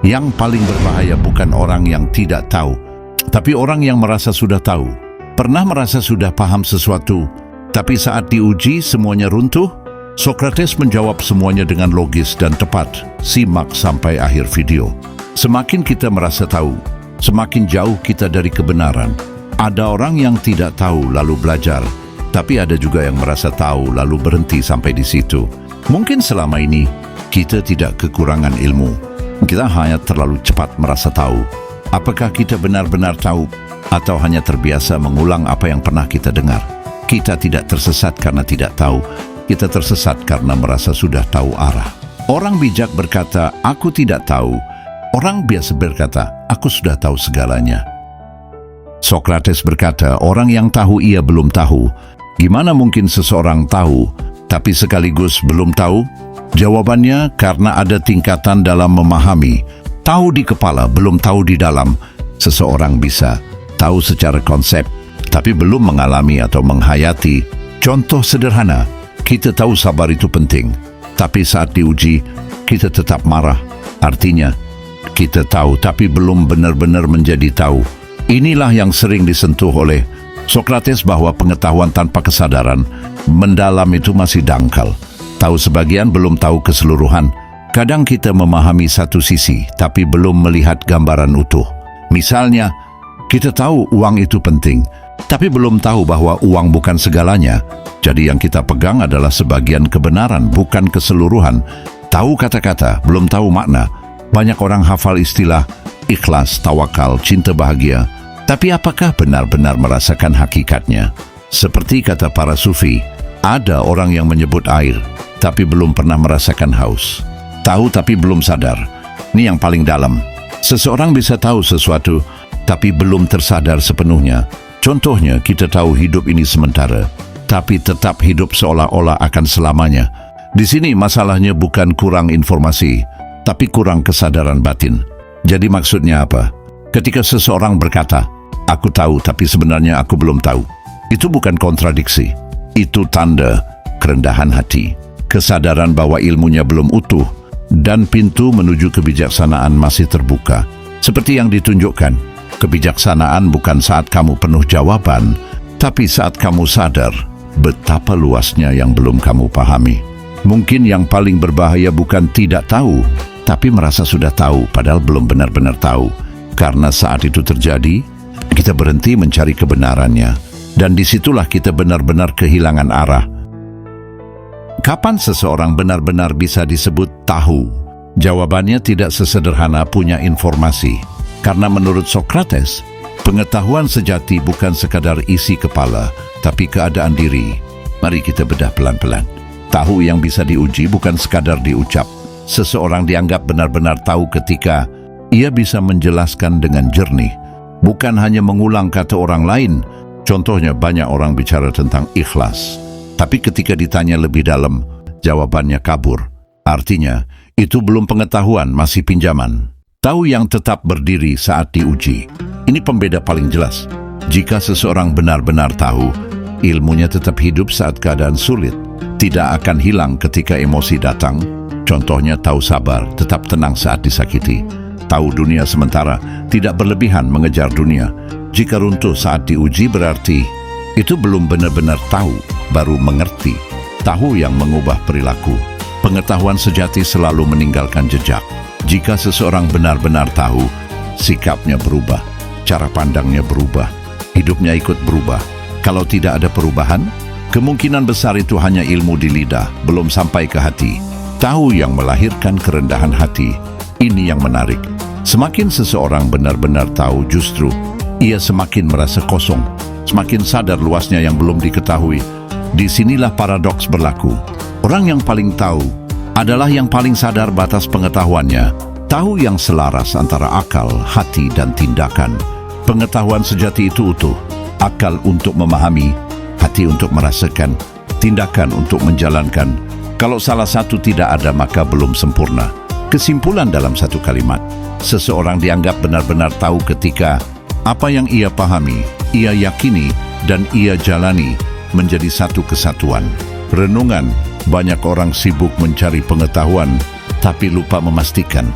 Yang paling berbahaya bukan orang yang tidak tahu, tapi orang yang merasa sudah tahu. Pernah merasa sudah paham sesuatu, tapi saat diuji semuanya runtuh? Sokrates menjawab semuanya dengan logis dan tepat. Simak sampai akhir video. Semakin kita merasa tahu, semakin jauh kita dari kebenaran. Ada orang yang tidak tahu lalu belajar, tapi ada juga yang merasa tahu lalu berhenti sampai di situ. Mungkin selama ini kita tidak kekurangan ilmu. Kita hanya terlalu cepat merasa tahu. Apakah kita benar-benar tahu atau hanya terbiasa mengulang apa yang pernah kita dengar? Kita tidak tersesat karena tidak tahu. Kita tersesat karena merasa sudah tahu arah. Orang bijak berkata, "Aku tidak tahu." Orang biasa berkata, "Aku sudah tahu segalanya." Sokrates berkata, orang yang tahu ia belum tahu. Gimana mungkin seseorang tahu, tapi sekaligus belum tahu? Jawabannya, karena ada tingkatan dalam memahami. Tahu di kepala, belum tahu di dalam. Seseorang bisa tahu secara konsep, tapi belum mengalami atau menghayati. Contoh sederhana, kita tahu sabar itu penting, tapi saat diuji, kita tetap marah. Artinya, kita tahu tapi belum benar-benar menjadi tahu. Inilah yang sering disentuh oleh Sokrates bahwa pengetahuan tanpa kesadaran mendalam itu masih dangkal. Tahu sebagian, belum tahu keseluruhan. Kadang kita memahami satu sisi, tapi belum melihat gambaran utuh. Misalnya, kita tahu uang itu penting, tapi belum tahu bahwa uang bukan segalanya. Jadi yang kita pegang adalah sebagian kebenaran, bukan keseluruhan. Tahu kata-kata, belum tahu makna. Banyak orang hafal istilah ikhlas, tawakal, cinta bahagia, tapi apakah benar-benar merasakan hakikatnya? Seperti kata para sufi, ada orang yang menyebut air, tapi belum pernah merasakan haus. Tahu tapi belum sadar. Ini yang paling dalam. Seseorang bisa tahu sesuatu, tapi belum tersadar sepenuhnya. Contohnya, kita tahu hidup ini sementara, tapi tetap hidup seolah-olah akan selamanya. Di sini masalahnya bukan kurang informasi, tapi kurang kesadaran batin. Jadi maksudnya apa? Ketika seseorang berkata, "Aku tahu tapi sebenarnya aku belum tahu." Itu bukan kontradiksi. Itu tanda kerendahan hati. Kesadaran bahwa ilmunya belum utuh dan pintu menuju kebijaksanaan masih terbuka. Seperti yang ditunjukkan, kebijaksanaan bukan saat kamu penuh jawaban, tapi saat kamu sadar betapa luasnya yang belum kamu pahami. Mungkin yang paling berbahaya bukan tidak tahu, tapi merasa sudah tahu padahal belum benar-benar tahu. Karena saat itu terjadi, kita berhenti mencari kebenarannya, dan disitulah kita benar-benar kehilangan arah. Kapan seseorang benar-benar bisa disebut tahu? Jawabannya tidak sesederhana punya informasi. Karena menurut Sokrates, pengetahuan sejati bukan sekadar isi kepala, tapi keadaan diri. Mari kita bedah pelan-pelan. Tahu yang bisa diuji bukan sekadar diucap. Seseorang dianggap benar-benar tahu ketika ia bisa menjelaskan dengan jernih, bukan hanya mengulang kata orang lain. Contohnya, banyak orang bicara tentang ikhlas, tapi ketika ditanya lebih dalam, jawabannya kabur. Artinya, itu belum pengetahuan, masih pinjaman. Tahu yang tetap berdiri saat diuji. Ini pembeda paling jelas. Jika seseorang benar-benar tahu, ilmunya tetap hidup saat keadaan sulit, tidak akan hilang ketika emosi datang. Contohnya, tahu sabar, tetap tenang saat disakiti. Tahu dunia sementara, tidak berlebihan mengejar dunia. Jika runtuh saat diuji berarti itu belum benar-benar tahu, baru mengerti. Tahu yang mengubah perilaku. Pengetahuan sejati selalu meninggalkan jejak. Jika seseorang benar-benar tahu, sikapnya berubah, cara pandangnya berubah, hidupnya ikut berubah. Kalau tidak ada perubahan, kemungkinan besar itu hanya ilmu di lidah, belum sampai ke hati. Tahu yang melahirkan kerendahan hati. Ini yang menarik. Semakin seseorang benar-benar tahu, justru ia semakin merasa kosong, semakin sadar luasnya yang belum diketahui. Disinilah paradoks berlaku. Orang yang paling tahu adalah yang paling sadar batas pengetahuannya. Tahu yang selaras antara akal, hati, dan tindakan. Pengetahuan sejati itu utuh. Akal untuk memahami, hati untuk merasakan, tindakan untuk menjalankan. Kalau salah satu tidak ada, maka belum sempurna. Kesimpulan dalam satu kalimat, seseorang dianggap benar-benar tahu ketika apa yang ia pahami, ia yakini, dan ia jalani menjadi satu kesatuan. Renungan, banyak orang sibuk mencari pengetahuan, tapi lupa memastikan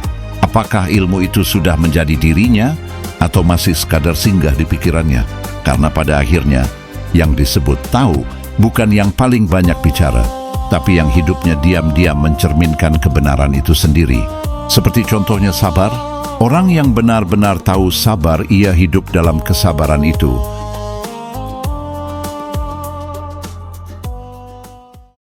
Apakah ilmu itu sudah menjadi dirinya atau masih sekadar singgah di pikirannya? Karena pada akhirnya, yang disebut tahu bukan yang paling banyak bicara, tapi yang hidupnya diam-diam mencerminkan kebenaran itu sendiri. Seperti contohnya sabar, orang yang benar-benar tahu sabar, ia hidup dalam kesabaran itu.